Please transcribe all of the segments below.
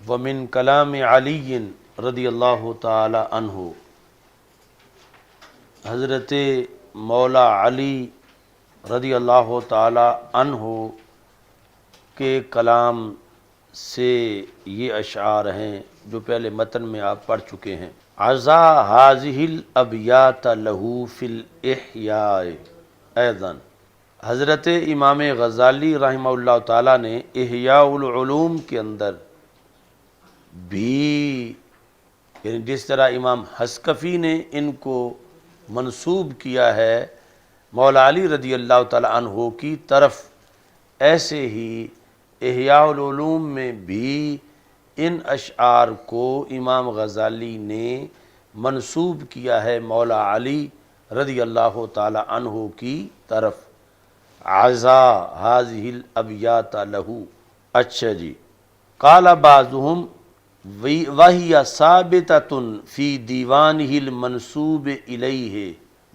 ومن کلام علی رضی اللہ تعالی عنہ، حضرت مولا علی رضی اللہ تعالی عنہ کے کلام سے یہ اشعار ہیں جو پہلے متن میں آپ پڑھ چکے ہیں۔ عزا هذه الابیات له فی الاحیاء ایضا، حضرت امام غزالی رحمہ اللہ تعالیٰ نے احیاء العلوم کے اندر بھی، یعنی جس طرح امام حسکفی نے ان کو منسوب کیا ہے مولا علی رضی اللہ تعالیٰ عنہ کی طرف، ایسے ہی احیاء العلوم میں بھی ان اشعار کو امام غزالی نے منسوب کیا ہے مولا علی رضی اللہ تعالیٰ عنہ کی طرف۔ عزا هذه الابیات له، اچھا جی، قال بعضهم وَهِيَ ثَابِتَةٌ فِي دِیوانِهِ الْمَنْسُوبِ إِلَيْهِ،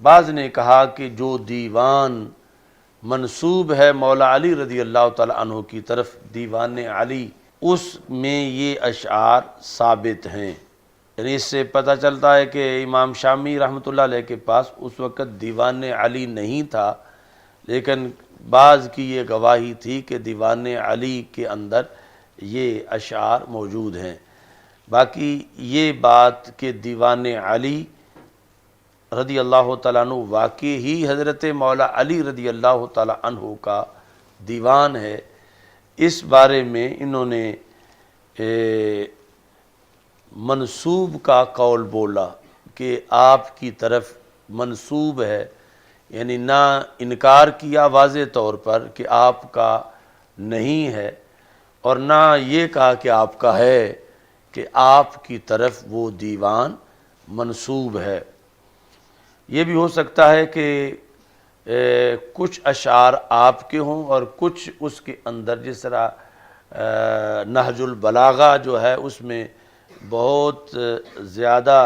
بعض نے کہا کہ جو دیوان منسوب ہے مولا علی رضی اللہ تعالیٰ عنہ کی طرف، دیوان علی، اس میں یہ اشعار ثابت ہیں۔ یعنی اس سے پتہ چلتا ہے کہ امام شامی رحمۃ اللہ علیہ کے پاس اس وقت دیوان علی نہیں تھا، لیکن بعض کی یہ گواہی تھی کہ دیوان علی کے اندر یہ اشعار موجود ہیں۔ باقی یہ بات کہ دیوان علی رضی اللہ تعالیٰ عنہ واقعی ہی حضرت مولا علی رضی اللہ تعالیٰ عنہ کا دیوان ہے، اس بارے میں انہوں نے منسوب کا قول بولا کہ آپ کی طرف منسوب ہے، یعنی نہ انکار کیا واضح طور پر کہ آپ کا نہیں ہے، اور نہ یہ کہا کہ آپ کا ہے، کہ آپ کی طرف وہ دیوان منسوب ہے۔ یہ بھی ہو سکتا ہے کہ کچھ اشعار آپ کے ہوں اور کچھ اس کے اندر، جس طرح نہج البلاغہ جو ہے اس میں بہت زیادہ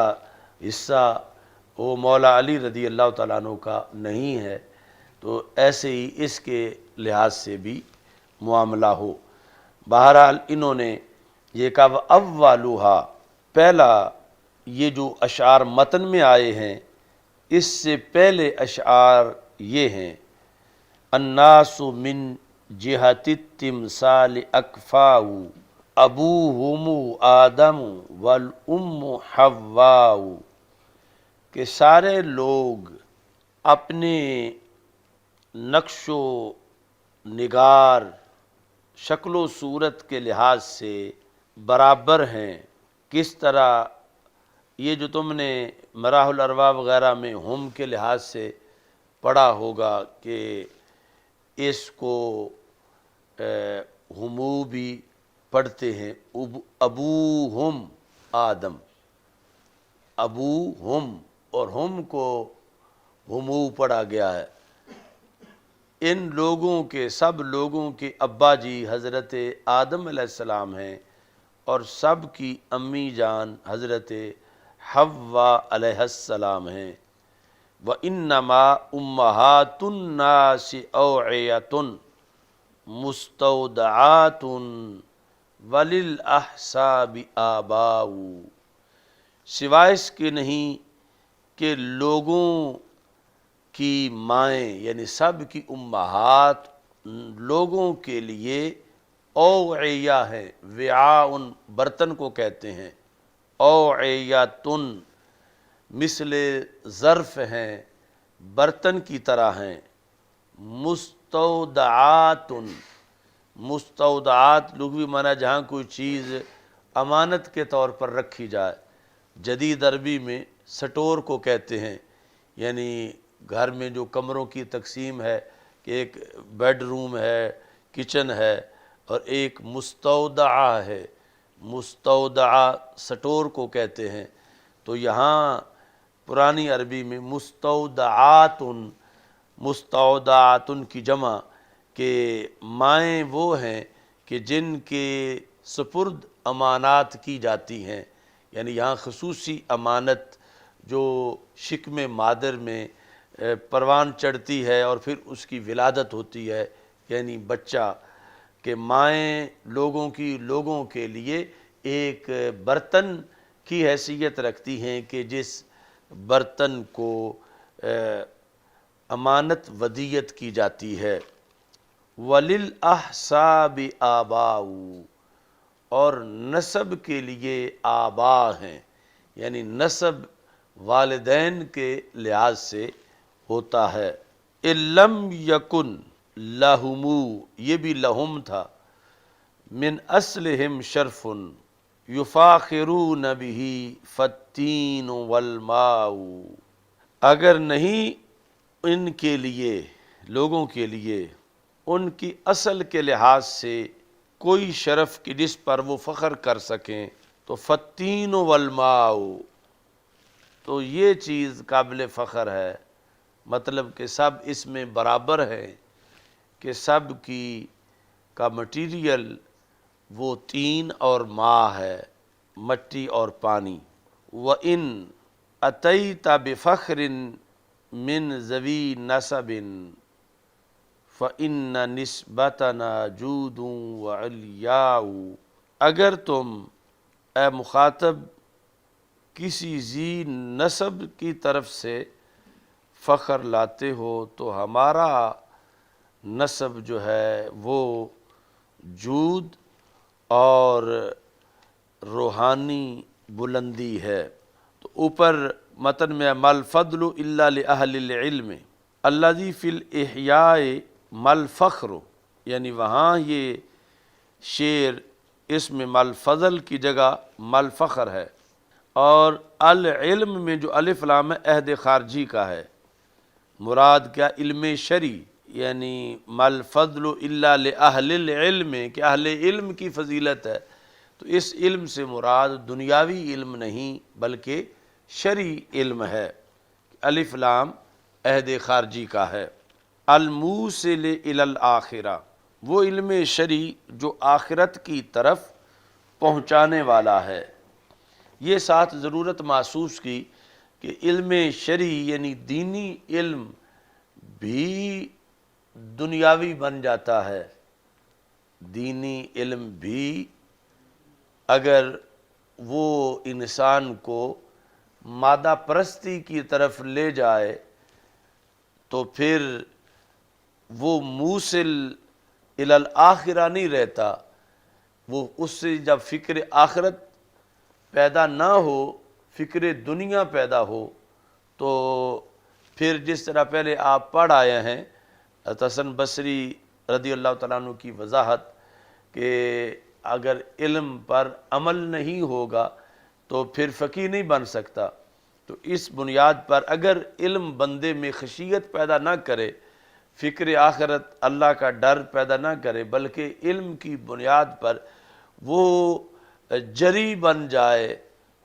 حصہ وہ مولا علی رضی اللہ تعالیٰ عنہ کا نہیں ہے، تو ایسے ہی اس کے لحاظ سے بھی معاملہ ہو۔ بہرحال انہوں نے یہ کہا وَأَوَّلُهَا، پہلا یہ جو اشعار متن میں آئے ہیں اس سے پہلے اشعار یہ ہیں: الناس من جہت التمثال اکفاء ابوہم آدم والام حواء، کہ سارے لوگ اپنے نقش و نگار، شکل و صورت کے لحاظ سے برابر ہیں۔ کس طرح یہ جو تم نے مراح الارواح وغیرہ میں ہم کے لحاظ سے پڑھا ہوگا کہ اس کو ہمو بھی پڑھتے ہیں، ابوہم آدم، ابوہم، اور ہم کو ہمو پڑھا گیا ہے۔ ان لوگوں کے، سب لوگوں کے ابا جی حضرت آدم علیہ السلام ہیں، اور سب کی امی جان حضرت حوا علیہ السلام ہیں۔ وَإِنَّمَا أُمَّهَاتُ النَّاسِ أَوْعِيَةٌ مُسْتَوْدَعَاتٌ وَلِلْأَحْسَابِ آبَاءُ، سوائے اس کے نہیں کہ لوگوں کی مائیں، یعنی سب کی امہات لوگوں کے لیے اوعیہ ہیں، وعاء برتن کو کہتے ہیں، اوعیتن مثل ظرف ہیں، برتن کی طرح ہیں، مستودعات، مستودعات لغوی معنی جہاں کوئی چیز امانت کے طور پر رکھی جائے، جدید عربی میں سٹور کو کہتے ہیں، یعنی گھر میں جو کمروں کی تقسیم ہے کہ ایک بیڈ روم ہے، کچن ہے، اور ایک مستودعہ ہے، مستودعہ سٹور کو کہتے ہیں۔ تو یہاں پرانی عربی میں مستودعات، مستودعات کی جمع کہ مائیں وہ ہیں کہ جن کے سپرد امانات کی جاتی ہیں، یعنی یہاں خصوصی امانت جو شکم مادر میں پروان چڑھتی ہے اور پھر اس کی ولادت ہوتی ہے، یعنی بچہ، کہ مائیں لوگوں کی، لوگوں کے لیے ایک برتن کی حیثیت رکھتی ہیں کہ جس برتن کو امانت ودیت کی جاتی ہے۔ وَلِلْأَحْسَابِ آبَاءُ، اور نسب کے لیے آبا ہیں، یعنی نسب والدین کے لحاظ سے ہوتا ہے۔ اِلَّمْ يَكُنْ لَهُمُ، یہ بھی لہم تھا، من اصلہم شرف یفاخرون بہ فالتین والماء، اگر نہیں ان کے لیے، لوگوں کے لیے، ان کی اصل کے لحاظ سے کوئی شرف کی جس پر وہ فخر کر سکیں تو فالتین والماء، تو یہ چیز قابل فخر ہے، مطلب کہ سب اس میں برابر ہے کہ سب کی کا مٹیریل وہ تین اور ماء ہے، مٹی اور پانی۔ وَإِنْ أَتَيْتَ بِفَخْرٍ مِّن ذَوِي نَسَبٍ فَإِنَّ نِسْبَتَنَا جُودٌ وَعِلْيَاءُ، اگر تم اے مخاطب کسی ذی نسب کی طرف سے فخر لاتے ہو تو ہمارا نسب جو ہے وہ جود اور روحانی بلندی ہے۔ تو اوپر متن میں مَا الْفَضْلُ إِلَّا لِأَهْلِ الْعِلْمِ الَّذِي فِي الْإِحْيَاءِ مَا الْفَخْرُ، یعنی وہاں یہ شعر اس میں مَا الْفَضْل کی جگہ مَا الْفَخْر ہے، اور العلم میں جو الف لام ہے عہد خارجی کا ہے، مراد کیا؟ علم شرعی، یعنی مَا الْفَضْلُ إِلَّا لِأَهْلِ الْعِلْمِ کہ اہل علم کی فضیلت ہے، تو اس علم سے مراد دنیاوی علم نہیں بلکہ شرعی علم ہے، الف لام عہد خارجی کا ہے۔ الموصل الی الآخرہ، وہ علم شرعی جو آخرت کی طرف پہنچانے والا ہے۔ یہ ساتھ ضرورت محسوس کی کہ علم شرعی یعنی دینی علم بھی دنیاوی بن جاتا ہے، دینی علم بھی اگر وہ انسان کو مادہ پرستی کی طرف لے جائے تو پھر وہ موصل الی الآخرہ نہیں رہتا، وہ اس سے جب فکر آخرت پیدا نہ ہو، فکر دنیا پیدا ہو، تو پھر جس طرح پہلے آپ پڑھ آئے ہیں حسن بصری رضی اللہ تعالیٰ عنہ کی وضاحت کہ اگر علم پر عمل نہیں ہوگا تو پھر فقیہ نہیں بن سکتا، تو اس بنیاد پر اگر علم بندے میں خشیت پیدا نہ کرے، فکر آخرت اللہ کا ڈر پیدا نہ کرے، بلکہ علم کی بنیاد پر وہ جری بن جائے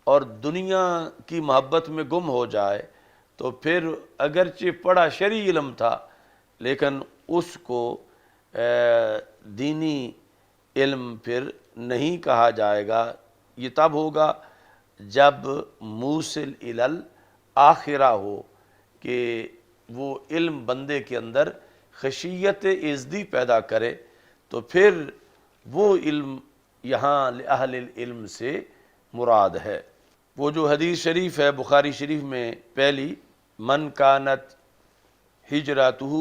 اور دنیا کی محبت میں گم ہو جائے، تو پھر اگرچہ پڑھا شرعی علم تھا لیکن اس کو دینی علم پھر نہیں کہا جائے گا۔ یہ تب ہوگا جب موصل الی الآخرہ ہو کہ وہ علم بندے کے اندر خشیت ازدی پیدا کرے، تو پھر وہ علم یہاں لأہل العلم سے مراد ہے۔ وہ جو حدیث شریف ہے بخاری شریف میں پہلی، من کانت ہجرتہ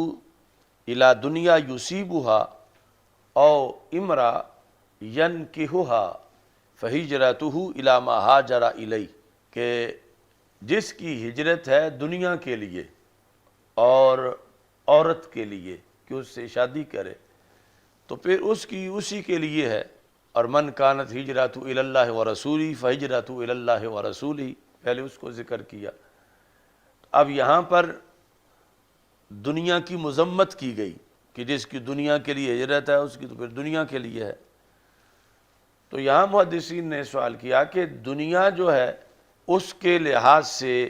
الی دنیا یصیبها او امرا ینکحھا فہجرتہ الی ما ہاجر الیہ، کہ جس کی ہجرت ہے دنیا کے لیے اور عورت کے لیے کہ اس سے شادی کرے تو پھر اس کی اسی کے لیے ہے، اور من کانت ہجرتہ الی اللہ ورسولہ فہجرتہ الی اللہ ورسولہ، پہلے اس کو ذکر کیا۔ اب یہاں پر دنیا کی مذمت کی گئی کہ جس کی دنیا کے لیے ہجرت ہے اس کی تو پھر دنیا کے لیے ہے۔ تو یہاں محدثین نے سوال کیا کہ دنیا جو ہے اس کے لحاظ سے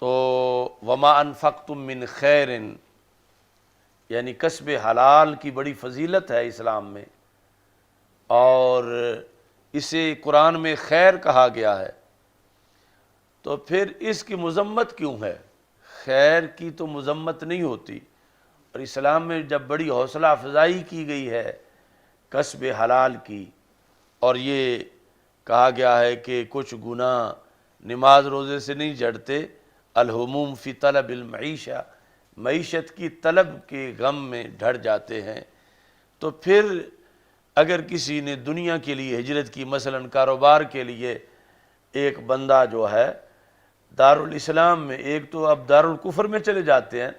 تو وما انفقتم من خیر، یعنی کسب حلال کی بڑی فضیلت ہے اسلام میں، اور اسے قرآن میں خیر کہا گیا ہے، تو پھر اس کی مذمت کیوں ہے؟ خیر کی تو مذمت نہیں ہوتی، اور اسلام میں جب بڑی حوصلہ افزائی کی گئی ہے کسب حلال کی اور یہ کہا گیا ہے کہ کچھ گناہ نماز روزے سے نہیں جڑتے، الہموم فی طلب المعیشہ، معیشت کی طلب کے غم میں ڈھڑ جاتے ہیں۔ تو پھر اگر کسی نے دنیا کے لیے ہجرت کی، مثلا کاروبار کے لیے، ایک بندہ جو ہے دارالاسلام میں، ایک تو اب دارالکفر میں چلے جاتے ہیں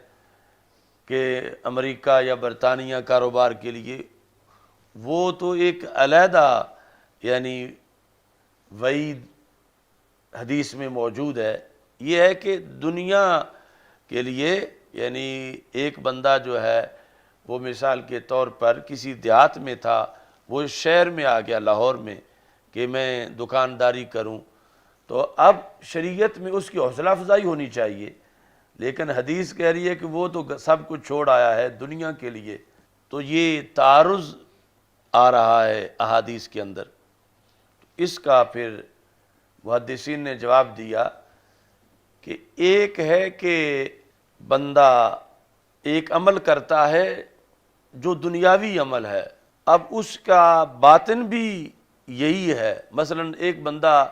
کہ امریکہ یا برطانیہ کاروبار کے لیے، وہ تو ایک علیحدہ یعنی وعید حدیث میں موجود ہے۔ یہ ہے کہ دنیا کے لیے یعنی ایک بندہ جو ہے وہ مثال کے طور پر کسی دیہات میں تھا، وہ شہر میں آ گیا لاہور میں کہ میں دکانداری کروں، تو اب شریعت میں اس کی حوصلہ افزائی ہونی چاہیے، لیکن حدیث کہہ رہی ہے کہ وہ تو سب کچھ چھوڑ آیا ہے دنیا کے لیے۔ تو یہ تعارض آ رہا ہے احادیث کے اندر۔ اس کا پھر محدثین نے جواب دیا کہ ایک ہے کہ بندہ ایک عمل کرتا ہے جو دنیاوی عمل ہے، اب اس کا باطن بھی یہی ہے، مثلا ایک بندہ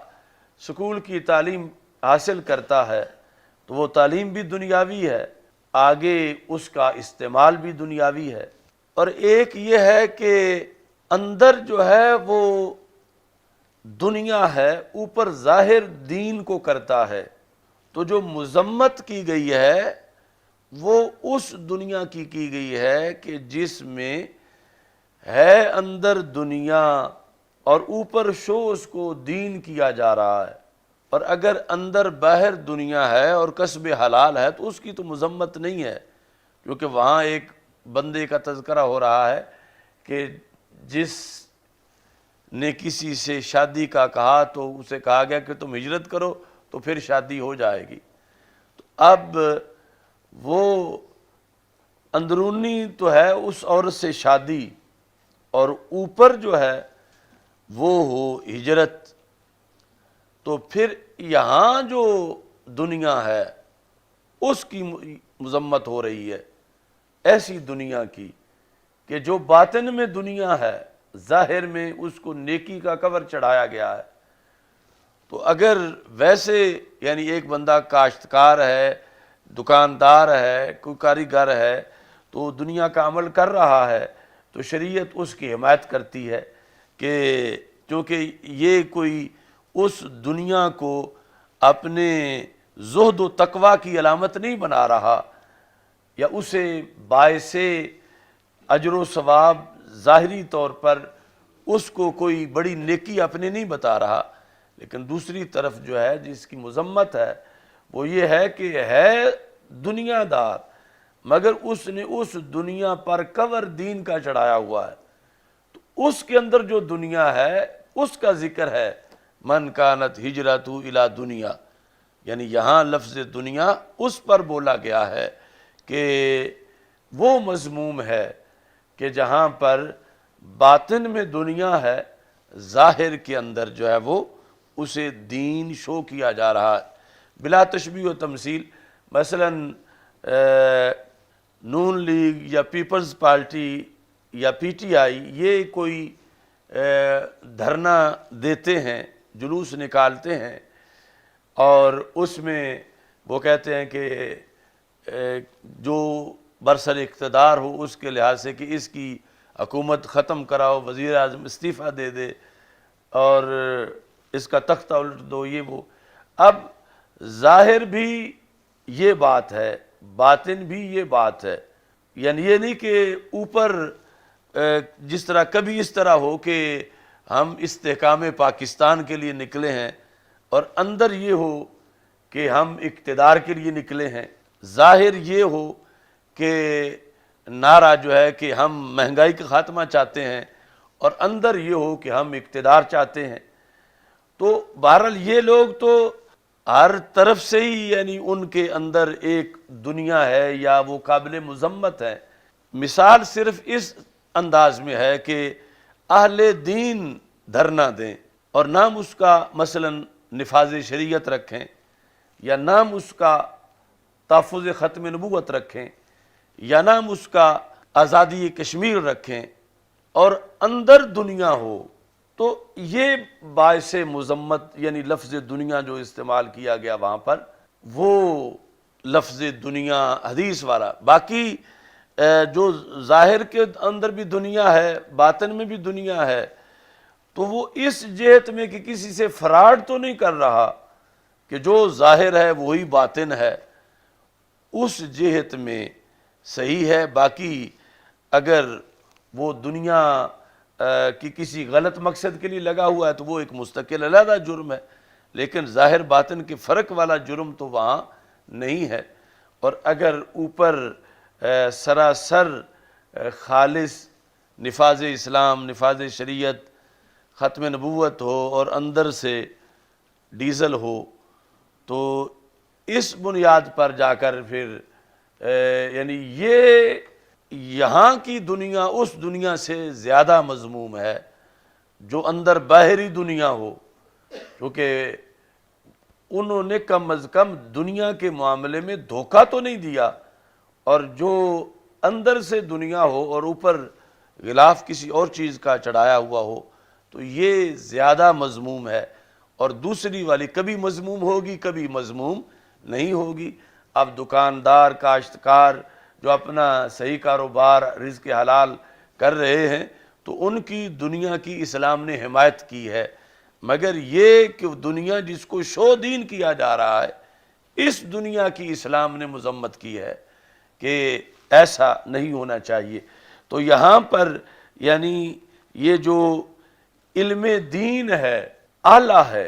سکول کی تعلیم حاصل کرتا ہے تو وہ تعلیم بھی دنیاوی ہے، آگے اس کا استعمال بھی دنیاوی ہے، اور ایک یہ ہے کہ اندر جو ہے وہ دنیا ہے، اوپر ظاہر دین کو کرتا ہے۔ تو جو مذمت کی گئی ہے وہ اس دنیا کی گئی ہے کہ جس میں ہے اندر دنیا اور اوپر شو اس کو دین کیا جا رہا ہے، اور اگر اندر باہر دنیا ہے اور کسب حلال ہے تو اس کی تو مذمت نہیں ہے، کیونکہ وہاں ایک بندے کا تذکرہ ہو رہا ہے کہ جس نے کسی سے شادی کا کہا تو اسے کہا گیا کہ تم ہجرت کرو تو پھر شادی ہو جائے گی۔ تو اب وہ اندرونی تو ہے اس عورت سے شادی، اور اوپر جو ہے وہ ہو ہجرت، تو پھر یہاں جو دنیا ہے اس کی مذمت ہو رہی ہے، ایسی دنیا کی کہ جو باطن میں دنیا ہے، ظاہر میں اس کو نیکی کا کور چڑھایا گیا ہے۔ تو اگر ویسے یعنی ایک بندہ کاشتکار ہے، دکاندار ہے، کوئی کاریگر ہے، تو دنیا کا عمل کر رہا ہے تو شریعت اس کی حمایت کرتی ہے کہ چونکہ یہ کوئی اس دنیا کو اپنے زہد و تقوی کی علامت نہیں بنا رہا، یا اسے باعث اجر و ثواب ظاہری طور پر اس کو کوئی بڑی نیکی اپنے نہیں بتا رہا، لیکن دوسری طرف جو ہے جس کی مذمت ہے وہ یہ ہے کہ ہے دنیا دار مگر اس نے اس دنیا پر کور دین کا چڑھایا ہوا ہے، تو اس کے اندر جو دنیا ہے اس کا ذکر ہے، من کانت ہجرتہ الی دنیا، یعنی یہاں لفظ دنیا اس پر بولا گیا ہے کہ وہ مذموم ہے کہ جہاں پر باطن میں دنیا ہے، ظاہر کے اندر جو ہے وہ اسے دین شو کیا جا رہا ہے بلا تشبیہ و تمثیل۔ مثلا نون لیگ یا پیپلز پارٹی یا پی ٹی آئی یہ کوئی دھرنا دیتے ہیں، جلوس نکالتے ہیں، اور اس میں وہ کہتے ہیں کہ جو برسر اقتدار ہو اس کے لحاظ سے کہ اس کی حکومت ختم کراؤ، وزیر اعظم استعفیٰ دے دے اور اس کا تختہ الٹ دو، یہ وہ۔ اب ظاہر بھی یہ بات ہے، باطن بھی یہ بات ہے، یعنی یہ نہیں کہ اوپر جس طرح کبھی اس طرح ہو کہ ہم استحکام پاکستان کے لیے نکلے ہیں اور اندر یہ ہو کہ ہم اقتدار کے لیے نکلے ہیں، ظاہر یہ ہو کہ نعرہ جو ہے کہ ہم مہنگائی کا خاتمہ چاہتے ہیں اور اندر یہ ہو کہ ہم اقتدار چاہتے ہیں۔ تو بہرحال یہ لوگ تو ہر طرف سے ہی یعنی ان کے اندر ایک دنیا ہے یا وہ قابل مذمت ہے۔ مثال صرف اس انداز میں ہے کہ اہل دین دھرنا دیں اور نام اس کا مثلا نفاذ شریعت رکھیں یا نام اس کا تحفظ ختم نبوت رکھیں یا نام اس کا آزادی کشمیر رکھیں، اور اندر دنیا ہو تو یہ باعث مذمت یعنی لفظ دنیا جو استعمال کیا گیا وہاں پر، وہ لفظ دنیا حدیث والا، باقی جو ظاہر کے اندر بھی دنیا ہے، باطن میں بھی دنیا ہے، تو وہ اس جہت میں کہ کسی سے فراڈ تو نہیں کر رہا کہ جو ظاہر ہے وہی باطن ہے، اس جہت میں صحیح ہے۔ باقی اگر وہ دنیا کی کسی غلط مقصد کے لیے لگا ہوا ہے تو وہ ایک مستقل علیحدہ جرم ہے، لیکن ظاہر باطن کے فرق والا جرم تو وہاں نہیں ہے۔ اور اگر اوپر سراسر خالص نفاذ اسلام، نفاذ شریعت، ختم نبوت ہو اور اندر سے ڈیزل ہو، تو اس بنیاد پر جا کر پھر یعنی یہ یہاں کی دنیا اس دنیا سے زیادہ مذموم ہے جو اندر باہری دنیا ہو، کیونکہ انہوں نے کم از کم دنیا کے معاملے میں دھوکہ تو نہیں دیا، اور جو اندر سے دنیا ہو اور اوپر غلاف کسی اور چیز کا چڑھایا ہوا ہو تو یہ زیادہ مذموم ہے، اور دوسری والی کبھی مذموم ہوگی کبھی مذموم نہیں ہوگی۔ اب دکاندار، کاشتکار جو اپنا صحیح کاروبار رزق حلال کر رہے ہیں تو ان کی دنیا کی اسلام نے حمایت کی ہے، مگر یہ کہ دنیا جس کو شو دین کیا جا رہا ہے اس دنیا کی اسلام نے مذمت کی ہے کہ ایسا نہیں ہونا چاہیے۔ تو یہاں پر یعنی یہ جو علم دین ہے اعلیٰ ہے،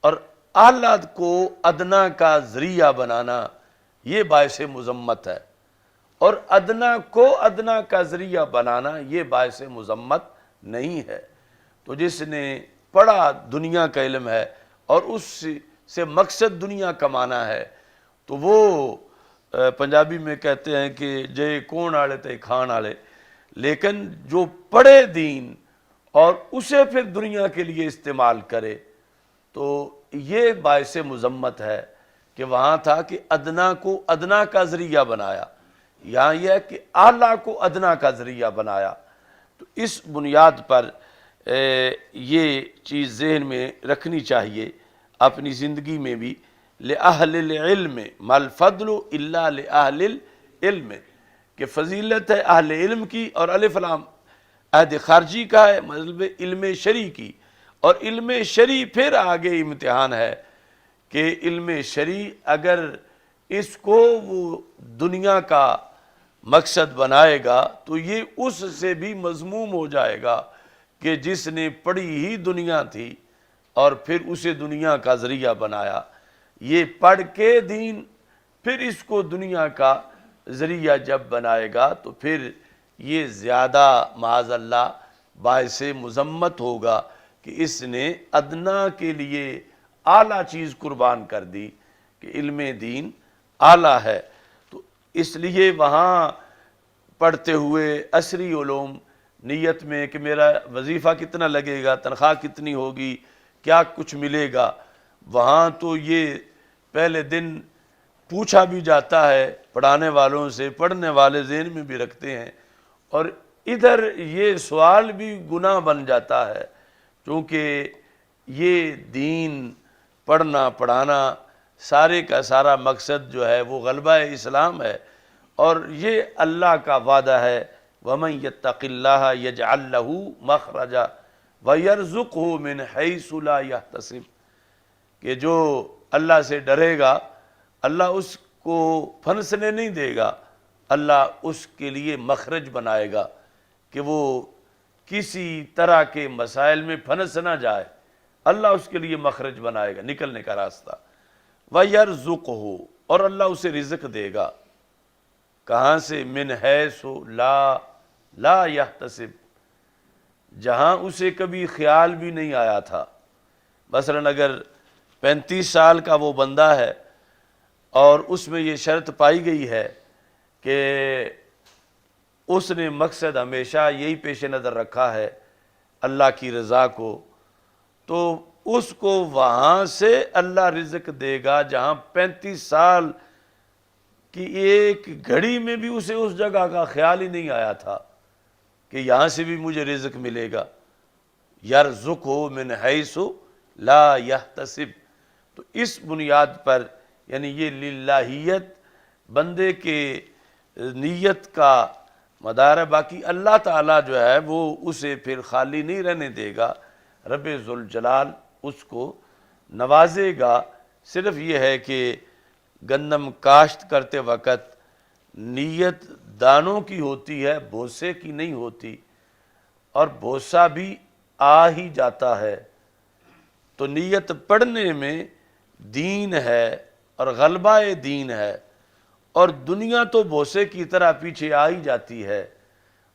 اور اعلیٰ کو ادنا کا ذریعہ بنانا یہ باعث مذمت ہے، اور ادنا کو ادنا کا ذریعہ بنانا یہ باعث مذمت نہیں ہے۔ تو جس نے پڑھا دنیا کا علم ہے اور اس سے مقصد دنیا کمانا ہے تو وہ پنجابی میں کہتے ہیں کہ جے کون آڑے تے کھان آڑے، لیکن جو پڑھے دین اور اسے پھر دنیا کے لیے استعمال کرے تو یہ باعث مذمت ہے کہ وہاں تھا کہ ادنا کو ادنا کا ذریعہ بنایا، یہاں یہ ہے کہ اعلیٰ کو ادنا کا ذریعہ بنایا۔ تو اس بنیاد پر یہ چیز ذہن میں رکھنی چاہیے اپنی زندگی میں بھی، لِأَهْلِ الْعِلْمِ مَا الْفَضْلُ إِلَّا لِأَهْلِ الْعِلْمِ، کہ فضیلت ہے اہل علم کی، اور الف لام عہد خارجی کا ہے، مطلب علم شرعی کی، اور علم شرعی پھر آگے امتحان ہے کہ علم شرعی اگر اس کو وہ دنیا کا مقصد بنائے گا تو یہ اس سے بھی مذموم ہو جائے گا کہ جس نے پڑھی ہی دنیا تھی اور پھر اسے دنیا کا ذریعہ بنایا۔ یہ پڑھ کے دین پھر اس کو دنیا کا ذریعہ جب بنائے گا تو پھر یہ زیادہ معاذ اللہ باعث مذمت ہوگا کہ اس نے ادنا کے لیے اعلیٰ چیز قربان کر دی کہ علم دین اعلیٰ ہے۔ تو اس لیے وہاں پڑھتے ہوئے عصری علوم نیت میں کہ میرا وظیفہ کتنا لگے گا، تنخواہ کتنی ہوگی، کیا کچھ ملے گا، وہاں تو یہ پہلے دن پوچھا بھی جاتا ہے پڑھانے والوں سے، پڑھنے والے ذہن میں بھی رکھتے ہیں، اور ادھر یہ سوال بھی گناہ بن جاتا ہے کیونکہ یہ دین پڑھنا پڑھانا سارے کا سارا مقصد جو ہے وہ غلبہ اسلام ہے، اور یہ اللہ کا وعدہ ہے وَمَن يَتَّقِ اللَّهَ يَجْعَلْ لَهُ مَخْرَجًا وَيَرْزُقْهُ مِنْ حَيْثُ لَا يَحْتَسِبُ، کہ جو اللہ سے ڈرے گا اللہ اس کو پھنسنے نہیں دے گا، اللہ اس کے لیے مخرج بنائے گا کہ وہ کسی طرح کے مسائل میں پھنس نہ جائے، اللہ اس کے لیے مخرج بنائے گا، نکلنے کا راستہ۔ وَيَرْزُقْهُ، اور اللہ اسے رزق دے گا، کہاں سے؟ من حیث لا یحتسب، جہاں اسے کبھی خیال بھی نہیں آیا تھا۔ مثلا اگر 35 سال کا وہ بندہ ہے اور اس میں یہ شرط پائی گئی ہے کہ اس نے مقصد ہمیشہ یہی پیش نظر رکھا ہے اللہ کی رضا کو، تو اس کو وہاں سے اللہ رزق دے گا جہاں 35 سال کی ایک گھڑی میں بھی اسے اس جگہ کا خیال ہی نہیں آیا تھا کہ یہاں سے بھی مجھے رزق ملے گا، یرزقہ من حیث لا یحتسب۔ تو اس بنیاد پر یعنی یہ للہیت بندے کے نیت کا مدار ہے، باقی اللہ تعالیٰ جو ہے وہ اسے پھر خالی نہیں رہنے دے گا، رب ذوالجلال اس کو نوازے گا۔ صرف یہ ہے کہ گندم کاشت کرتے وقت نیت دانوں کی ہوتی ہے، بھوسے کی نہیں ہوتی، اور بھوسا بھی آ ہی جاتا ہے۔ تو نیت پڑھنے میں دین ہے اور غلبہ دین ہے، اور دنیا تو بھوسے کی طرح پیچھے آ ہی جاتی ہے۔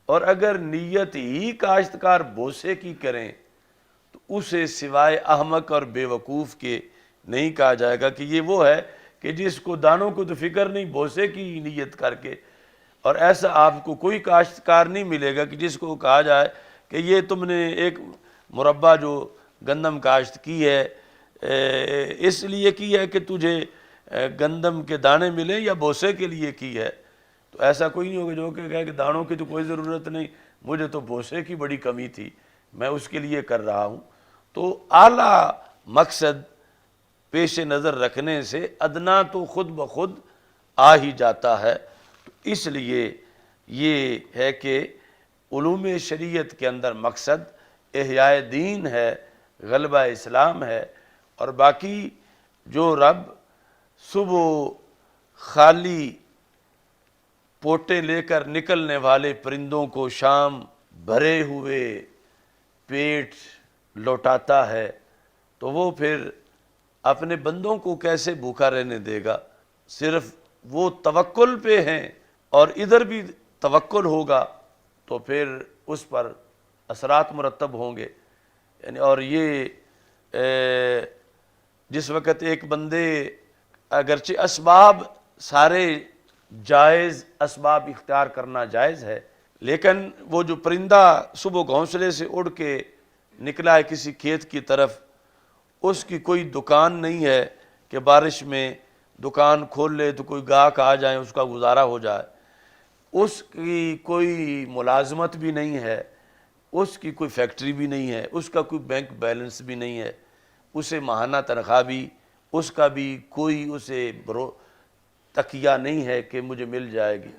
اور اگر نیت ہی کاشتکار بھوسے کی کریں تو اسے سوائے احمق اور بے وقوف کے نہیں کہا جائے گا کہ یہ وہ ہے کہ جس کو دانوں کو تو فکر نہیں، بھوسے کی نیت کر کے۔ اور ایسا آپ کو کوئی کاشتکار نہیں ملے گا کہ جس کو کہا جائے کہ یہ تم نے ایک مربع جو گندم کاشت کی ہے اس لیے کی ہے کہ تجھے گندم کے دانے ملیں، یا بھوسے کے لیے کی ہے۔ تو ایسا کوئی نہیں ہوگا جو کہ کہے کہ دانوں کی تو کوئی ضرورت نہیں، مجھے تو بھوسے کی بڑی کمی تھی، میں اس کے لیے کر رہا ہوں۔ تو اعلیٰ مقصد پیش نظر رکھنے سے ادنا تو خود بخود آ ہی جاتا ہے۔ تو اس لیے یہ ہے کہ علوم شریعت کے اندر مقصد احیاء دین ہے، غلبہ اسلام ہے، اور باقی جو رب صبح خالی پوٹے لے کر نکلنے والے پرندوں کو شام بھرے ہوئے پیٹ لوٹاتا ہے، تو وہ پھر اپنے بندوں کو کیسے بھوکا رہنے دے گا؟ صرف وہ توکل پہ ہیں اور ادھر بھی توکل ہوگا تو پھر اس پر اثرات مرتب ہوں گے۔ یعنی اور یہ جس وقت ایک بندے اگرچہ اسباب سارے جائز، اسباب اختیار کرنا جائز ہے، لیکن وہ جو پرندہ صبح گھونسلے سے اڑ کے نکلا ہے کسی کھیت کی طرف، اس کی کوئی دکان نہیں ہے کہ بارش میں دکان کھول لے تو کوئی گاہک آ جائیں اس کا گزارا ہو جائے، اس کی کوئی ملازمت بھی نہیں ہے، اس کی کوئی فیکٹری بھی نہیں ہے، اس کا کوئی بینک بیلنس بھی نہیں ہے، اسے ماہانہ تنخواہ بھی اس کا بھی کوئی اسے تکیہ نہیں ہے کہ مجھے مل جائے گی،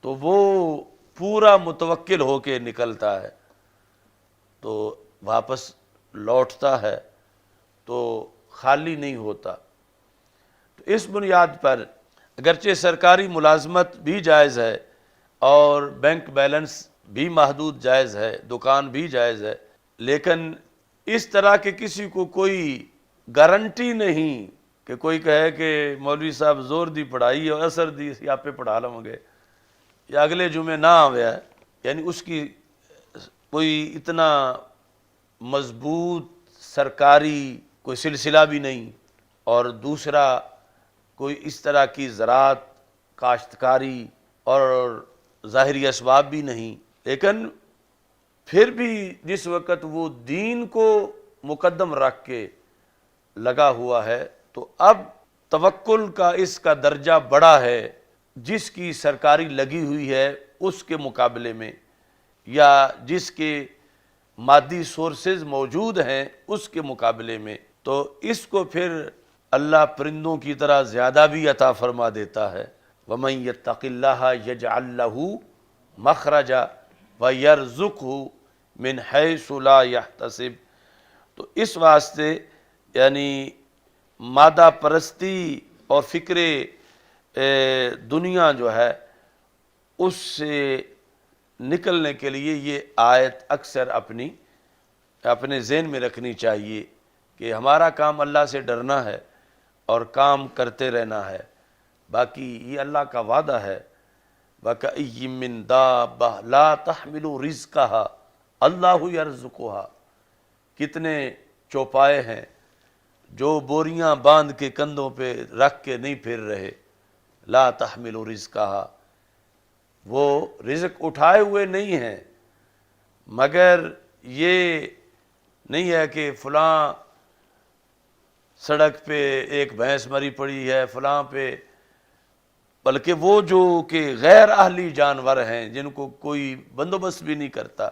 تو وہ پورا متوکل ہو کے نکلتا ہے تو واپس لوٹتا ہے تو خالی نہیں ہوتا۔ تو اس بنیاد پر اگرچہ سرکاری ملازمت بھی جائز ہے اور بینک بیلنس بھی محدود جائز ہے، دکان بھی جائز ہے، لیکن اس طرح کے کسی کو کوئی گارنٹی نہیں کہ کوئی کہے کہ مولوی صاحب زور دی پڑھائی اور اثر دی یا پہ پڑھا لوں گے یا اگلے جمعے نہ آوے، یعنی اس کی کوئی اتنا مضبوط سرکاری کوئی سلسلہ بھی نہیں، اور دوسرا کوئی اس طرح کی زراعت، کاشتکاری اور ظاہری اسباب بھی نہیں، لیکن پھر بھی جس وقت وہ دین کو مقدم رکھ کے لگا ہوا ہے تو اب توکل کا اس کا درجہ بڑا ہے جس کی سرکاری لگی ہوئی ہے اس کے مقابلے میں، یا جس کے مادی سورسز موجود ہیں اس کے مقابلے میں، تو اس کو پھر اللہ پرندوں کی طرح زیادہ بھی عطا فرما دیتا ہے۔ وَمَن يَتَّقِ اللَّهَ يَجْعَل لَّهُ مَخْرَجًا وَيَرْزُقْهُ مِنْ حَيْثُ لَا يَحْتَسِبُ۔ تو اس واسطے یعنی مادہ پرستی اور فکر دنیا جو ہے اس سے نکلنے کے لیے یہ آیت اکثر اپنے ذہن میں رکھنی چاہیے کہ ہمارا کام اللہ سے ڈرنا ہے اور کام کرتے رہنا ہے، باقی یہ اللہ کا وعدہ ہے وَكَأَيٍّ مِّن دَابَّةٍ لَا تَحْمِلُ رِزْقَهَا اللَّهُ يَرْزُقُهَا، کتنے چوپائے ہیں جو بوریاں باندھ کے کندھوں پہ رکھ کے نہیں پھر رہے، لا تحمل رزقها، وہ رزق اٹھائے ہوئے نہیں ہیں، مگر یہ نہیں ہے کہ فلاں سڑک پہ ایک بھینس مری پڑی ہے فلاں پہ، بلکہ وہ جو کہ غیر اہلی جانور ہیں جن کو کوئی بندوبست بھی نہیں کرتا،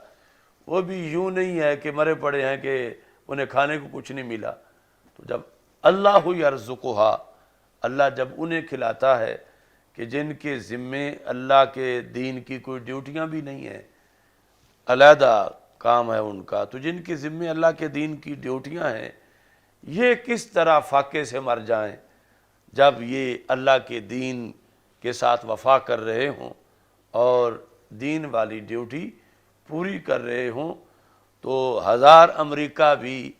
وہ بھی یوں نہیں ہے کہ مرے پڑے ہیں کہ انہیں کھانے کو کچھ نہیں ملا. تو جب اللہ یرزقھا، اللہ جب انہیں کھلاتا ہے کہ جن کے ذمے اللہ کے دین کی کوئی ڈیوٹیاں بھی نہیں ہیں، علیحدہ کام ہے ان کا، تو جن کے ذمے اللہ کے دین کی ڈیوٹیاں ہیں یہ کس طرح فاقے سے مر جائیں جب یہ اللہ کے دین کے ساتھ وفا کر رہے ہوں اور دین والی ڈیوٹی پوری کر رہے ہوں. تو 1000 امریکہ بھی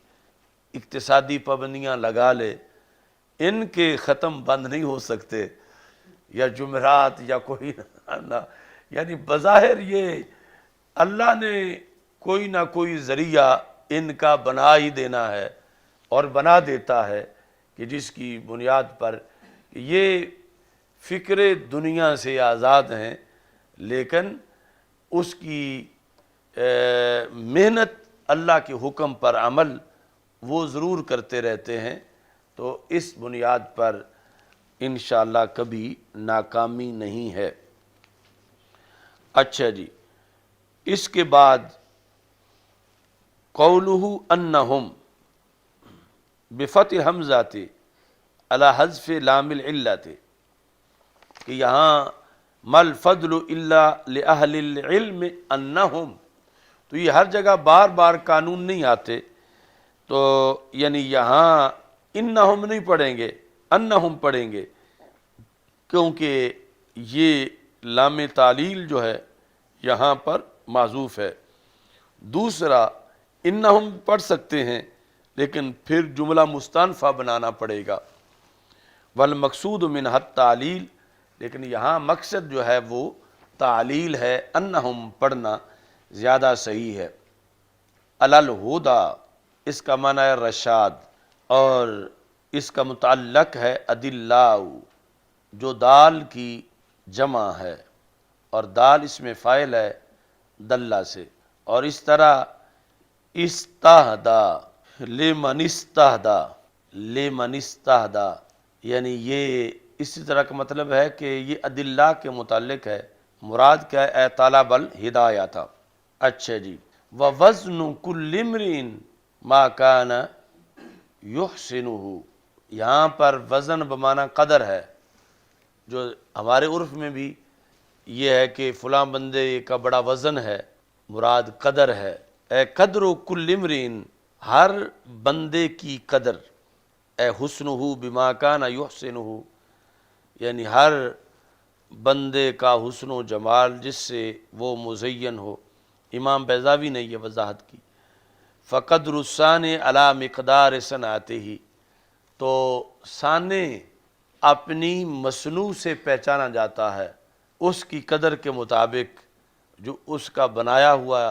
اقتصادی پابندیاں لگا لے، ان کے ختم بند نہیں ہو سکتے، یا جمعرات یا کوئی نہ، یعنی بظاہر یہ اللہ نے کوئی نہ کوئی ذریعہ ان کا بنا ہی دینا ہے اور بنا دیتا ہے کہ جس کی بنیاد پر یہ فکر دنیا سے آزاد ہیں، لیکن اس کی محنت اللہ کے حکم پر عمل وہ ضرور کرتے رہتے ہیں. تو اس بنیاد پر انشاءاللہ کبھی ناکامی نہیں ہے. اچھا جی، اس کے بعد قولہ انہم بفتح حمزہ علی حذف لام العلت، کہ یہاں مل فضل الا لأہل العلم انہم، تو یہ ہر جگہ بار بار قانون نہیں آتے، تو یعنی یہاں انہم نہیں پڑھیں گے، انہم پڑھیں گے، کیونکہ یہ لام تعلیل جو ہے یہاں پر معذوف ہے. دوسرا انہم پڑھ سکتے ہیں لیکن پھر جملہ مستانفہ بنانا پڑے گا. والمقصود منہ التعلیل، لیکن یہاں مقصد جو ہے وہ تعلیل ہے، انہم پڑھنا زیادہ صحیح ہے. علی الہدی، اس کا معنی ہے رشاد، اور اس کا متعلق ہے ادلاء، جو دال کی جمع ہے، اور دال اس میں فاعل ہے دلہ سے. اور اس طرح استہدا، لمن استہدا، لمن استہدا، یعنی یہ اسی طرح کا مطلب ہے کہ یہ ادلہ کے متعلق ہے، مراد کیا ہے؟ اے طالب الہدایہ تھا. اچھا جی، وَوَزْنُ كُلِّ امْرِئٍ مَا كَانَ يُحْسِنُهُ، یہاں پر وزن بمعنی قدر ہے، جو ہمارے عرف میں بھی یہ ہے کہ فلاں بندے کا بڑا وزن ہے، مراد قدر ہے. اے قدر کل امرئ، ہر بندے کی قدر، اے حسنہ بما کان یحسنہ، یعنی ہر بندے کا حسن و جمال جس سے وہ مزین ہو. امام بیضاوی نے یہ وضاحت کی. فقدر الصانع علی مقدار صنعتہ، تو صانع اپنی مصنوع سے پہچانا جاتا ہے اس کی قدر کے مطابق، جو اس کا بنایا ہوا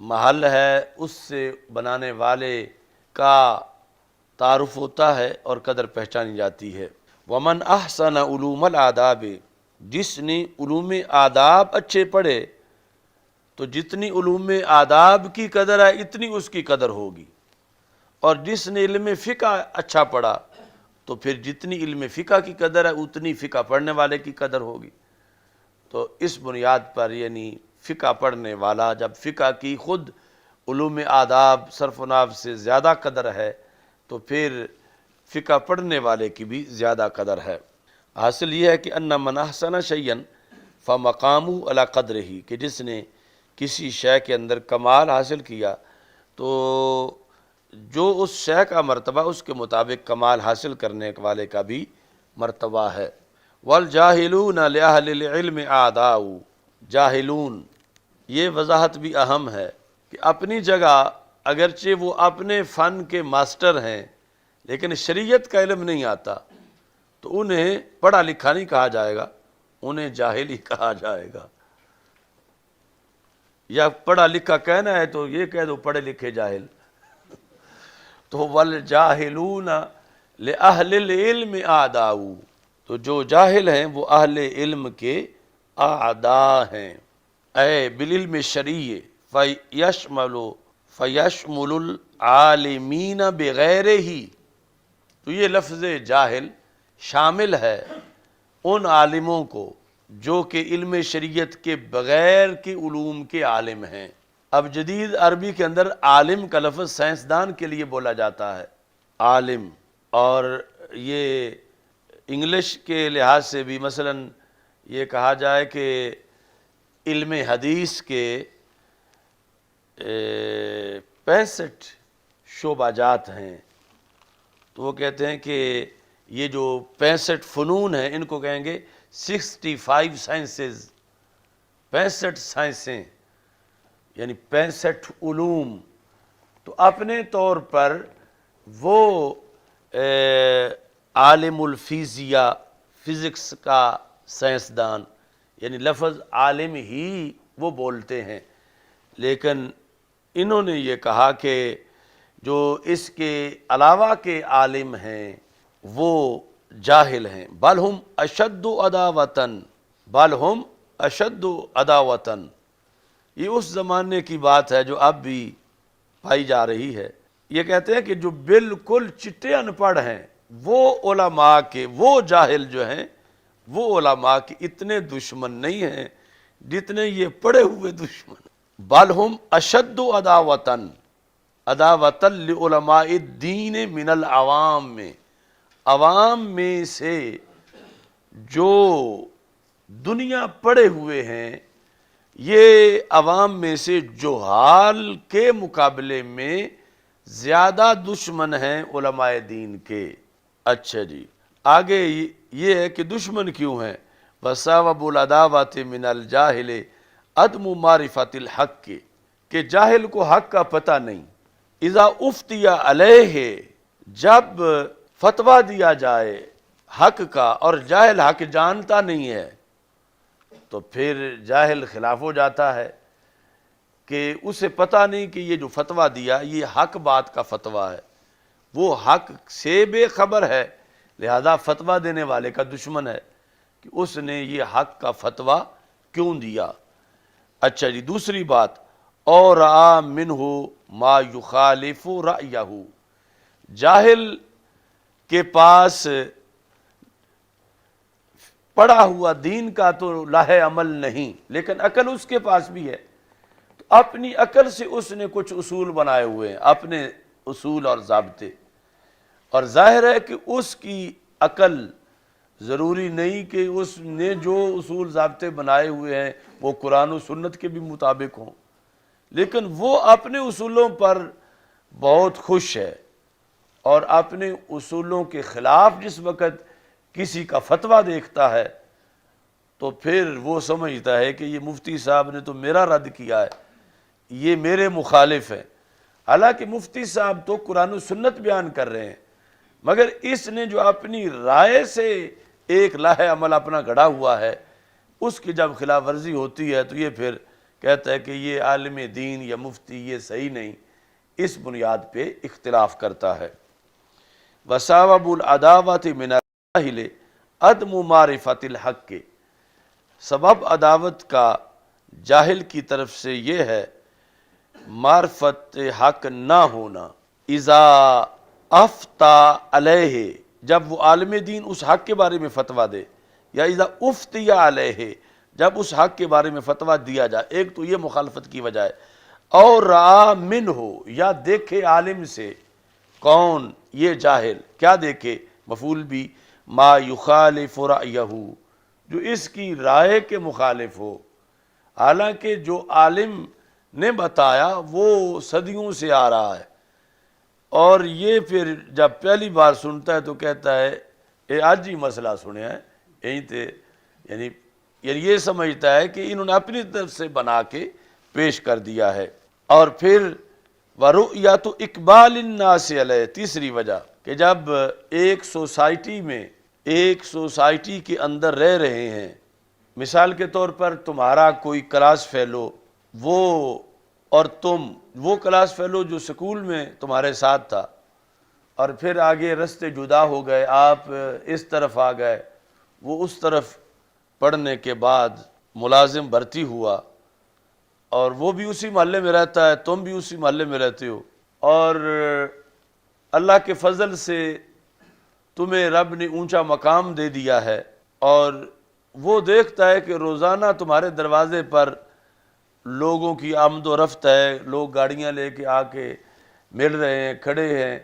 محل ہے اس سے بنانے والے کا تعارف ہوتا ہے اور قدر پہچانی جاتی ہے. ومن احسن علوم الآداب، جس نے علوم آداب اچھے پڑھے تو جتنی علوم آداب کی قدر ہے اتنی اس کی قدر ہوگی، اور جس نے علم فقہ اچھا پڑھا تو پھر جتنی علم فقہ کی قدر ہے اتنی فقہ پڑھنے والے کی قدر ہوگی. تو اس بنیاد پر یعنی فقہ پڑھنے والا جب فقہ کی خود علوم آداب صرف و نحو سے زیادہ قدر ہے تو پھر فقہ پڑھنے والے کی بھی زیادہ قدر ہے. حاصل یہ ہے کہ ان من احسن شیئا فمقامہ علی قدرہ، کہ جس نے کسی شے کے اندر کمال حاصل کیا تو جو اس شے کا مرتبہ اس کے مطابق کمال حاصل کرنے والے کا بھی مرتبہ ہے. والجاہلون لأہل العلم اعداء، جاہلون یہ وضاحت بھی اہم ہے کہ اپنی جگہ اگرچہ وہ اپنے فن کے ماسٹر ہیں لیکن شریعت کا علم نہیں آتا تو انہیں پڑھا لکھا نہیں کہا جائے گا، انہیں جاہل ہی کہا جائے گا. یا پڑھا لکھا کہنا ہے تو یہ کہہ دو پڑھے لکھے جاہل. تو والجاہلون لأہل العلم اعداء، تو جو جاہل ہیں وہ اہل علم کے اعداء ہیں. اے بالعلم شرعی فیشمل العالمین بغیرہ، تو یہ لفظ جاہل شامل ہے ان عالموں کو جو کہ علم شریعت کے بغیر کے علوم کے عالم ہیں. اب جدید عربی کے اندر عالم کا لفظ سائنسدان کے لیے بولا جاتا ہے، عالم، اور یہ انگلش کے لحاظ سے بھی مثلا یہ کہا جائے کہ علم حدیث کے 65 شعبہ جات ہیں، تو وہ کہتے ہیں کہ یہ جو 65 فنون ہیں ان کو کہیں گے 65 سائنسز، 65 سائنسیں، یعنی 65 علوم۔ تو اپنے طور پر وہ عالم الفیزیا، فزکس کا سائنسدان، یعنی لفظ عالم ہی وہ بولتے ہیں، لیکن انہوں نے یہ کہا کہ جو اس کے علاوہ کے عالم ہیں وہ جاہل ہیں، بل ہم اشد عداوتاً، بل ہم اشد عداوتاً۔ یہ اس زمانے کی بات ہے جو اب بھی پائی جا رہی ہے۔ یہ کہتے ہیں کہ جو بالکل چٹے ان پڑھ ہیں وہ علماء کے، وہ جاہل جو ہیں وہ علماء کے اتنے دشمن نہیں ہیں جتنے یہ پڑھے ہوئے دشمن۔ بل ہم اشد عداوتاً، عداوتاً لعلماء الدین من العوام، میں عوام میں سے جو دنیا پڑھے ہوئے ہیں یہ عوام میں سے جہال کے مقابلے میں زیادہ دشمن ہیں علماء دین کے۔ اچھا جی، آگے یہ ہے کہ دشمن کیوں ہیں؟ وَسَبَبُ الْعَدَاوَةِ مِنَ الْجَاهِلِ عدم معرفت الحق، کہ جاہل کو حق کا پتہ نہیں۔ اذا افتی علیہ، جب فتویٰ دیا جائے حق کا اور جاہل حق جانتا نہیں ہے تو پھر جاہل خلاف ہو جاتا ہے کہ اسے پتہ نہیں کہ یہ جو فتویٰ دیا یہ حق بات کا فتویٰ ہے، وہ حق سے بے خبر ہے، لہذا فتویٰ دینے والے کا دشمن ہے کہ اس نے یہ حق کا فتویٰ کیوں دیا۔ اچھا جی، دوسری بات، اور رأى منہ ما یخالف رأیہ، جاہل کے پاس پڑھا ہوا دین کا تو لاہ عمل نہیں، لیکن عقل اس کے پاس بھی ہے، تو اپنی عقل سے اس نے کچھ اصول بنائے ہوئے ہیں، اپنے اصول اور ضابطے، اور ظاہر ہے کہ اس کی عقل ضروری نہیں کہ اس نے جو اصول ضابطے بنائے ہوئے ہیں وہ قرآن و سنت کے بھی مطابق ہوں، لیکن وہ اپنے اصولوں پر بہت خوش ہے، اور اپنے اصولوں کے خلاف جس وقت کسی کا فتویٰ دیکھتا ہے تو پھر وہ سمجھتا ہے کہ یہ مفتی صاحب نے تو میرا رد کیا ہے، یہ میرے مخالف ہے، حالانکہ مفتی صاحب تو قرآن و سنت بیان کر رہے ہیں، مگر اس نے جو اپنی رائے سے ایک لاہ عمل اپنا گھڑا ہوا ہے اس کی جب خلاف ورزی ہوتی ہے تو یہ پھر کہتا ہے کہ یہ عالم دین یا مفتی یہ صحیح نہیں، اس بنیاد پہ اختلاف کرتا ہے۔ وَسَبَبُ الْعَدَاوَةِ مِنَ الْجَاهِلِ عدم معرفت الحق، سبب عداوت کا جاہل کی طرف سے یہ ہے معرفت حق نہ ہونا۔ اذا افتا علیہ، جب وہ عالم دین اس حق کے بارے میں فتویٰ دے، یا اذا افتی علیہ، جب اس حق کے بارے میں فتویٰ دیا جائے، ایک تو یہ مخالفت کی وجہ ہے، اور رأى منہ، یا دیکھے عالم سے، کون؟ یہ جاہل، کیا دیکھے؟ مفعول بھی، ما یخالف رأیہ، جو اس کی رائے کے مخالف ہو، حالانکہ جو عالم نے بتایا وہ صدیوں سے آ رہا ہے، اور یہ پھر جب پہلی بار سنتا ہے تو کہتا ہے اے آج ہی مسئلہ سنیا ہے، یہیں تے، یعنی یہ سمجھتا ہے کہ انہوں نے اپنی طرف سے بنا کے پیش کر دیا ہے۔ اور پھر وَرُؤْيَةُ اقبال الناس علیہ، تیسری وجہ کہ جب ایک سوسائٹی میں، ایک سوسائٹی کے اندر رہ رہے ہیں، مثال کے طور پر تمہارا کوئی کلاس فیلو، وہ اور تم، وہ کلاس فیلو جو سکول میں تمہارے ساتھ تھا، اور پھر آگے رستے جدا ہو گئے، آپ اس طرف آ گئے، وہ اس طرف پڑھنے کے بعد ملازم بھرتی ہوا، اور وہ بھی اسی محلے میں رہتا ہے، تم بھی اسی محلے میں رہتے ہو، اور اللہ کے فضل سے تمہیں رب نے اونچا مقام دے دیا ہے، اور وہ دیکھتا ہے کہ روزانہ تمہارے دروازے پر لوگوں کی آمد و رفت ہے، لوگ گاڑیاں لے کے آ کے مل رہے ہیں، کھڑے ہیں،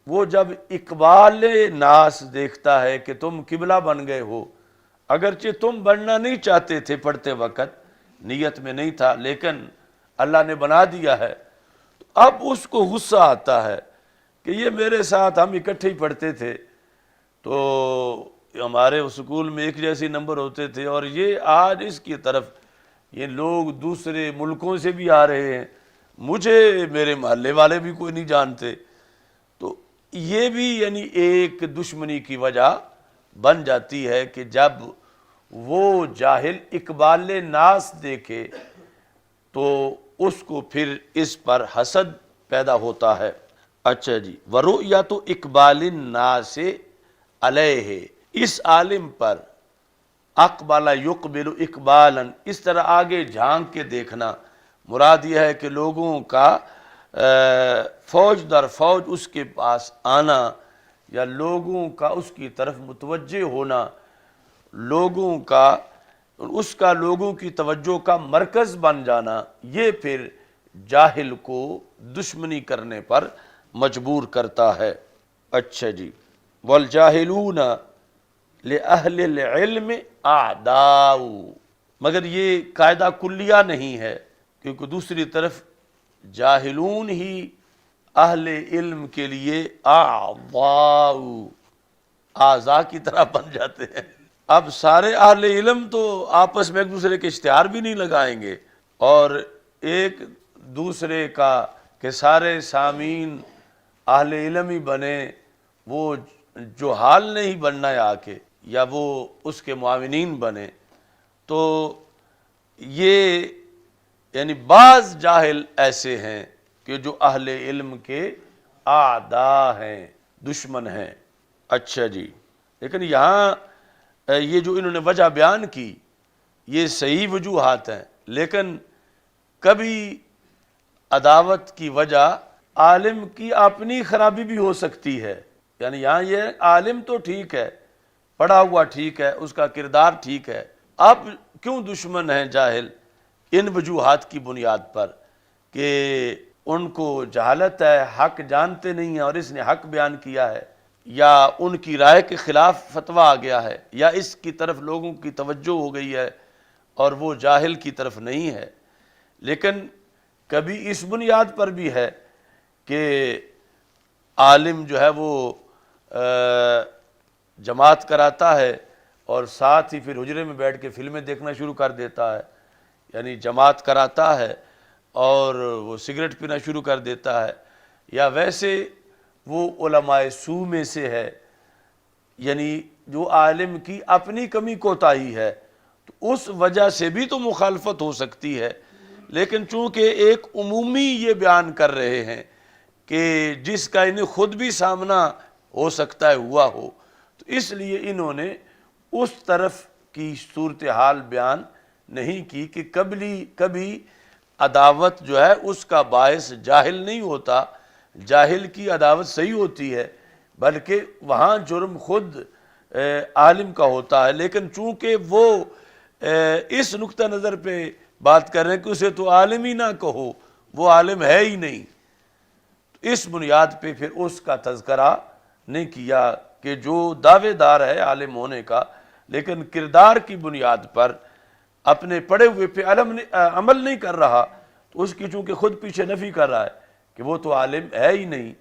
وہ جب اقبال ناس دیکھتا ہے کہ تم قبلہ بن گئے ہو، اگرچہ تم بننا نہیں چاہتے تھے پڑھتے وقت، نیت میں نہیں تھا، لیکن اللہ نے بنا دیا ہے، تو اب اس کو غصہ آتا ہے کہ یہ میرے ساتھ ہم اکٹھے ہی پڑھتے تھے، تو ہمارے اسکول میں ایک جیسے نمبر ہوتے تھے، اور یہ آج اس کی طرف یہ لوگ دوسرے ملکوں سے بھی آ رہے ہیں، مجھے میرے محلے والے بھی کوئی نہیں جانتے، تو یہ بھی یعنی ایک دشمنی کی وجہ بن جاتی ہے کہ جب وہ جاہل اقبال ناس دیکھے تو اس کو پھر اس پر حسد پیدا ہوتا ہے۔ اچھا جی، ورؤیت اقبال الناس علیہ، اس عالم پر، اقبال یقبل اقبالا، اس طرح آگے جھانک کے دیکھنا، مراد یہ ہے کہ لوگوں کا فوج در فوج اس کے پاس آنا، یا لوگوں کا اس کی طرف متوجہ ہونا، لوگوں کا اس کا لوگوں کی توجہ کا مرکز بن جانا، یہ پھر جاہل کو دشمنی کرنے پر مجبور کرتا ہے۔ اچھا جی، والجاہلون لأہل العلم اعداء، مگر یہ قاعدہ کلیہ نہیں ہے، کیونکہ دوسری طرف جاہلون ہی اہل علم کے لیے اعضاء، اعضاء کی طرح بن جاتے ہیں۔ اب سارے اہل علم تو آپس میں ایک دوسرے کے اشتہار بھی نہیں لگائیں گے، اور ایک دوسرے کا کہ سارے سامعین اہل علم ہی بنے، وہ جو حال نہیں بننا ہے آ کے، یا وہ اس کے معاونین بنے، تو یہ یعنی بعض جاہل ایسے ہیں کہ جو اہل علم کے اعداء ہیں، دشمن ہیں۔ اچھا جی، لیکن یہاں یہ جو انہوں نے وجہ بیان کی یہ صحیح وجوہات ہیں، لیکن کبھی عداوت کی وجہ عالم کی اپنی خرابی بھی ہو سکتی ہے، یعنی یہاں یہ عالم تو ٹھیک ہے، پڑھا ہوا ٹھیک ہے، اس کا کردار ٹھیک ہے، اب کیوں دشمن ہیں جاہل؟ ان وجوہات کی بنیاد پر کہ ان کو جہالت ہے، حق جانتے نہیں ہیں اور اس نے حق بیان کیا ہے، یا ان کی رائے کے خلاف فتویٰ آ گیا ہے، یا اس کی طرف لوگوں کی توجہ ہو گئی ہے اور وہ جاہل کی طرف نہیں ہے۔ لیکن کبھی اس بنیاد پر بھی ہے کہ عالم جو ہے وہ جماعت کراتا ہے اور ساتھ ہی پھر حجرے میں بیٹھ کے فلمیں دیکھنا شروع کر دیتا ہے، یعنی جماعت کراتا ہے اور وہ سگریٹ پینا شروع کر دیتا ہے، یا ویسے وہ علماء سو میں سے ہے، یعنی جو عالم کی اپنی کمی کوتاہی ہے، تو اس وجہ سے بھی تو مخالفت ہو سکتی ہے، لیکن چونکہ ایک عمومی یہ بیان کر رہے ہیں کہ جس کا انہیں خود بھی سامنا ہو سکتا ہے ہوا ہو، تو اس لیے انہوں نے اس طرف کی صورتحال بیان نہیں کی کہ کبھی عداوت جو ہے اس کا باعث جاہل نہیں ہوتا، جاہل کی عداوت صحیح ہوتی ہے، بلکہ وہاں جرم خود عالم کا ہوتا ہے، لیکن چونکہ وہ اس نقطہ نظر پہ بات کر رہے ہیں کہ اسے تو عالم ہی نہ کہو، وہ عالم ہے ہی نہیں، اس بنیاد پہ پھر اس کا تذکرہ نہیں کیا کہ جو دعوے دار ہے عالم ہونے کا لیکن کردار کی بنیاد پر اپنے پڑھے ہوئے پہ عمل نہیں کر رہا، تو اس کی چونکہ خود پیچھے نفی کر رہا ہے کہ وہ تو عالم ہے ہی نہیں،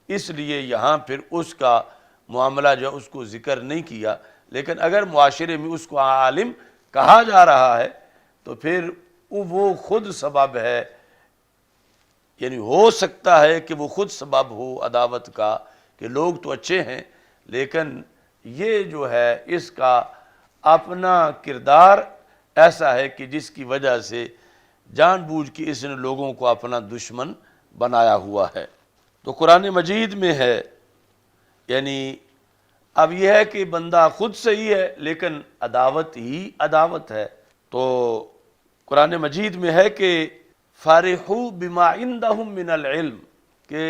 اس لیے یہاں پھر اس کا معاملہ جو اس کو ذکر نہیں کیا۔ لیکن اگر معاشرے میں اس کو عالم کہا جا رہا ہے تو پھر وہ خود سبب ہے، یعنی ہو سکتا ہے کہ وہ خود سبب ہو عداوت کا کہ لوگ تو اچھے ہیں لیکن یہ جو ہے اس کا اپنا کردار ایسا ہے کہ جس کی وجہ سے جان بوجھ کے اس نے لوگوں کو اپنا دشمن بنایا ہوا ہے۔ تو قرآن مجید میں ہے، یعنی اب یہ ہے کہ بندہ خود صحیح ہے لیکن عداوت ہی عداوت ہے، تو قرآن مجید میں ہے کہ فارحوا بما عندهم من العلم، کہ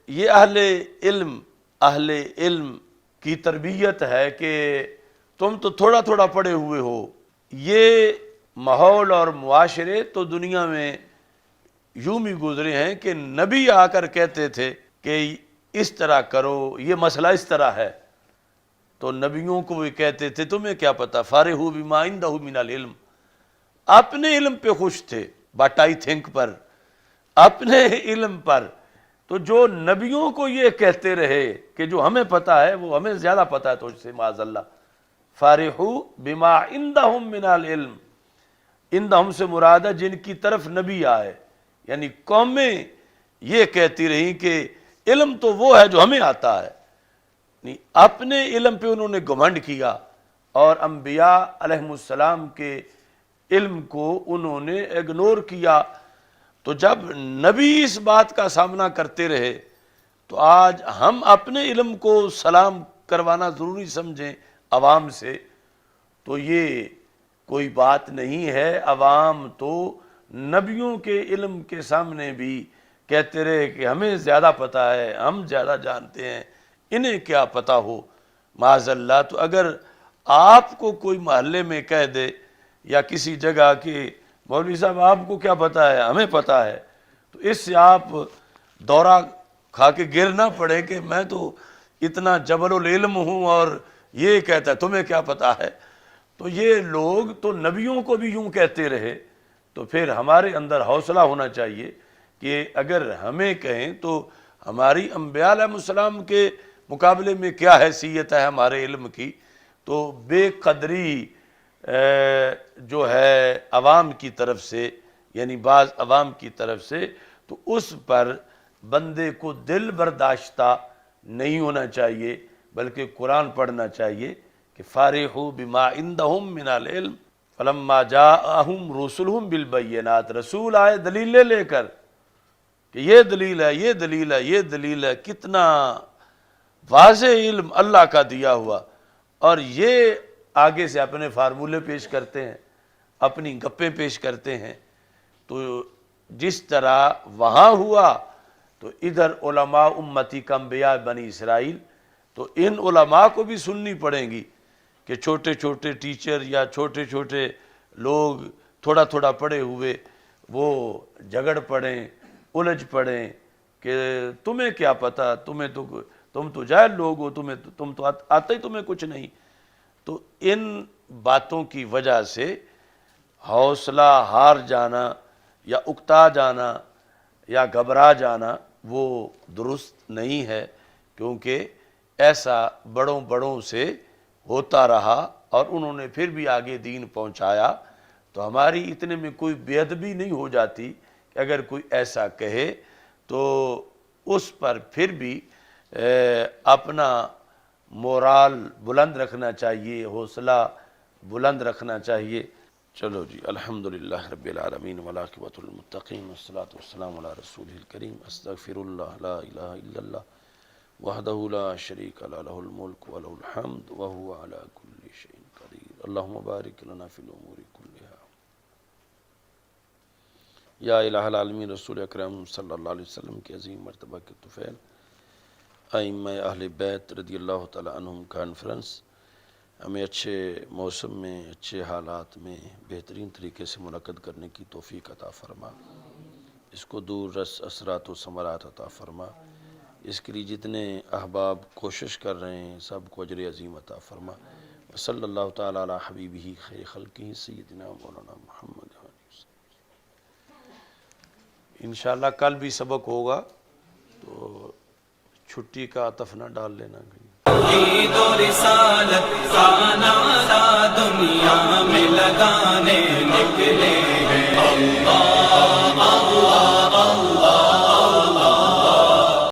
یہ اہل علم کی تربیت ہے کہ تم تو تھوڑا تھوڑا پڑھے ہوئے ہو، یہ ماحول اور معاشرے تو دنیا میں یوں بھی گزرے ہیں کہ نبی آ کر کہتے تھے کہ اس طرح کرو، یہ مسئلہ اس طرح ہے، تو نبیوں کو بھی کہتے تھے تمہیں کیا پتا، فارغوا بما عندہ من العلم، اپنے علم پہ خوش تھے، بٹ آئی تھنک پر، اپنے علم پر۔ تو جو نبیوں کو یہ کہتے رہے کہ جو ہمیں پتا ہے وہ ہمیں زیادہ پتا ہے تجھ سے، معاذ اللہ، فارغوا بما عندہم من العلم، عندہم سے مراد ہے جن کی طرف نبی آئے، یعنی قومیں یہ کہتی رہیں کہ علم تو وہ ہے جو ہمیں آتا ہے، اپنے علم پہ انہوں نے گھمنڈ کیا اور انبیاء علیہ السلام کے علم کو انہوں نے اگنور کیا۔ تو جب نبی اس بات کا سامنا کرتے رہے تو آج ہم اپنے علم کو سلام کروانا ضروری سمجھیں عوام سے، تو یہ کوئی بات نہیں ہے۔ عوام تو نبیوں کے علم کے سامنے بھی کہتے رہے کہ ہمیں زیادہ پتہ ہے، ہم زیادہ جانتے ہیں، انہیں کیا پتہ ہو، معاذ اللہ۔ تو اگر آپ کو کوئی محلے میں کہہ دے یا کسی جگہ کہ مولوی صاحب آپ کو کیا پتہ ہے، ہمیں پتہ ہے، تو اس سے آپ دورہ کھا کے گر نہ پڑے کہ میں تو اتنا جبل العلم ہوں اور یہ کہتا ہے تمہیں کیا پتہ ہے۔ تو یہ لوگ تو نبیوں کو بھی یوں کہتے رہے، تو پھر ہمارے اندر حوصلہ ہونا چاہیے کہ اگر ہمیں کہیں تو ہماری انبیاء علیہ السلام کے مقابلے میں کیا حیثیت ہے ہمارے علم کی۔ تو بے قدری جو ہے عوام کی طرف سے، یعنی بعض عوام کی طرف سے، تو اس پر بندے کو دل برداشتہ نہیں ہونا چاہیے، بلکہ قرآن پڑھنا چاہیے کہ فارغوا بما عندہم من العلم فلما جاءہم رسلہم بالبینات، رسول آئے دلیلیں لے کر کہ یہ دلیل ہے، یہ دلیل ہے، یہ دلیل ہے، کتنا واضح علم اللہ کا دیا ہوا، اور یہ آگے سے اپنے فارمولے پیش کرتے ہیں، اپنی گپیں پیش کرتے ہیں۔ تو جس طرح وہاں ہوا تو ادھر علماء امتی کا انبیاء بنی اسرائیل، تو ان علماء کو بھی سننی پڑیں گی کہ چھوٹے چھوٹے ٹیچر یا چھوٹے چھوٹے لوگ تھوڑا تھوڑا پڑھے ہوئے وہ جھگڑ پڑیں، الجھ پڑیں کہ تمہیں کیا پتہ، تم تو جاہل لوگ ہو، تم تو آتا ہی تمہیں کچھ نہیں۔ تو ان باتوں کی وجہ سے حوصلہ ہار جانا یا اکتا جانا یا گھبرا جانا وہ درست نہیں ہے، کیونکہ ایسا بڑوں بڑوں سے ہوتا رہا اور انہوں نے پھر بھی آگے دین پہنچایا۔ تو ہماری اتنے میں کوئی بے ادبی نہیں ہو جاتی کہ اگر کوئی ایسا کہے تو اس پر پھر بھی اپنا مورال بلند رکھنا چاہیے، حوصلہ بلند رکھنا چاہیے۔ چلو جی، الحمدللہ رب العالمین والعاقبۃ للمتقین والصلاۃ والسلام علی رسولہ الکریم۔ استغفر اللہ، لا الہ الا اللہ وحدہ لا شریک لہ، لہ الملک ولہ الحمد وہو علی کل شیء قدیر۔ اللہم بارک لنا فی الامور کلہا۔ یا الہ العالمین، رسول اکرم صلی اللہ علیہ وسلم کی عظیم مرتبہ کے طفیل ائمہ اہل بیت رضی اللہ تعالی عنہم کانفرنس ہمیں اچھے موسم میں، اچھے حالات میں بہترین طریقے سے منعقد کرنے کی توفیق عطا فرما، اس کو دور رس اثرات و ثمرات عطا فرما، اس کے لیے جتنے احباب کوشش کر رہے ہیں سب کو اجر عظیم عطا فرما۔ صلی اللہ تعالی علی حبیبہ خیر خلقہ سیدنا مولانا محمد۔ انشاءاللہ کل بھی سبق ہوگا، تو چھٹی کا عطف نہ ڈال لینا کہیں۔ توحید و رسالت کا نعرہ دنیا میں لگانے نکلے